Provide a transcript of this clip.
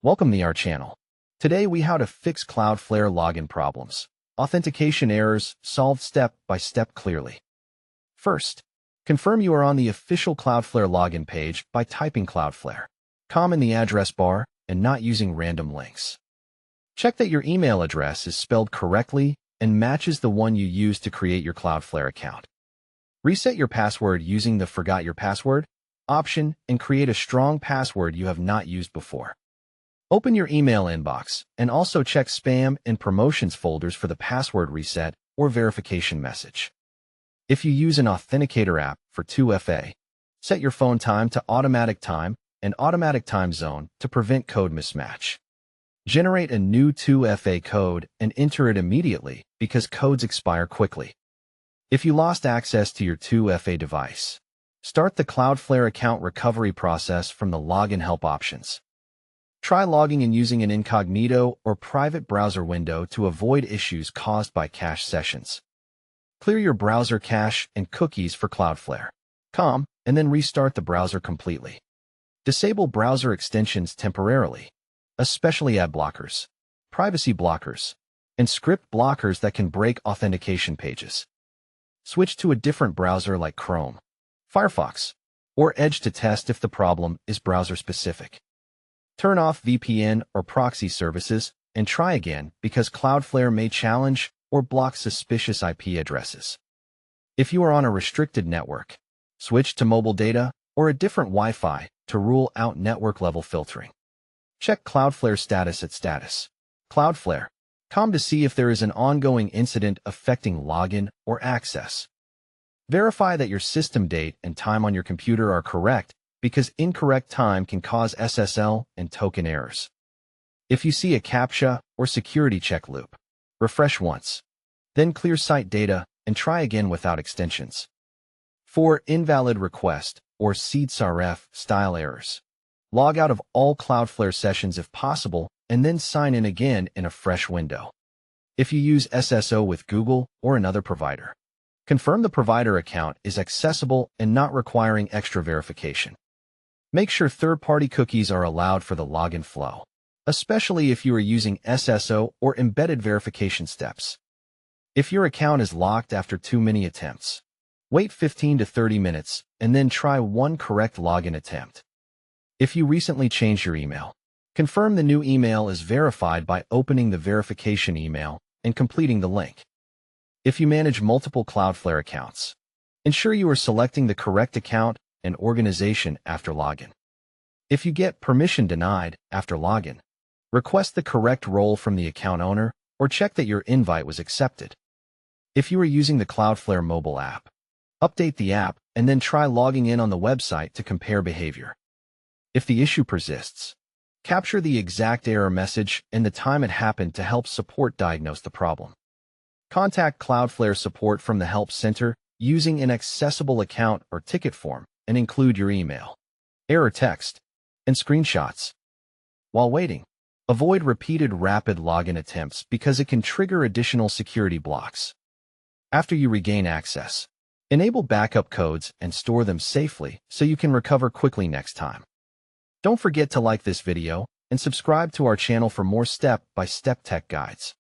Welcome to our channel. Today we how to fix Cloudflare login problems. Authentication errors solved step by step clearly. First, confirm you are on the official Cloudflare login page by typing Cloudflare.com in the address bar and not using random links. Check that your email address is spelled correctly and matches the one you used to create your Cloudflare account. Reset your password using the Forgot Your Password option and create a strong password you have not used before. Open your email inbox and also check spam and promotions folders for the password reset or verification message. If you use an authenticator app for 2FA, set your phone time to automatic time and automatic time zone to prevent code mismatch. Generate a new 2FA code and enter it immediately because codes expire quickly. If you lost access to your 2FA device, start the Cloudflare account recovery process from the login help options. Try logging in using an incognito or private browser window to avoid issues caused by cache sessions. Clear your browser cache and cookies for Cloudflare.com and then restart the browser completely. Disable browser extensions temporarily, especially ad blockers, privacy blockers, and script blockers that can break authentication pages. Switch to a different browser like Chrome, Firefox, or Edge to test if the problem is browser-specific. Turn off VPN or proxy services and try again because Cloudflare may challenge or block suspicious IP addresses. If you are on a restricted network, switch to mobile data or a different Wi-Fi to rule out network-level filtering. Check Cloudflare status at Status. Cloudflare.com to see if there is an ongoing incident affecting login or access. Verify that your system date and time on your computer are correct because incorrect time can cause SSL and token errors. If you see a CAPTCHA or security check loop, refresh once, then clear site data and try again without extensions. For invalid request or seedsrf style errors, log out of all Cloudflare sessions if possible and then sign in again in a fresh window. If you use SSO with Google or another provider, confirm the provider account is accessible and not requiring extra verification. Make sure third-party cookies are allowed for the login flow, especially if you are using SSO or embedded verification steps. If your account is locked after too many attempts, wait 15 to 30 minutes and then try one correct login attempt. If you recently changed your email, confirm the new email is verified by opening the verification email and completing the link. If you manage multiple Cloudflare accounts, ensure you are selecting the correct account and organization after login. If you get permission denied after login, request the correct role from the account owner or check that your invite was accepted. If you are using the Cloudflare mobile app, update the app and then try logging in on the website to compare behavior. If the issue persists, capture the exact error message and the time it happened to help support diagnose the problem. Contact Cloudflare support from the Help Center using an accessible account or ticket form and include your email, error text, and screenshots. While waiting, avoid repeated rapid login attempts because it can trigger additional security blocks. After you regain access, enable backup codes and store them safely so you can recover quickly next time. Don't forget to like this video and subscribe to our channel for more step-by-step tech guides.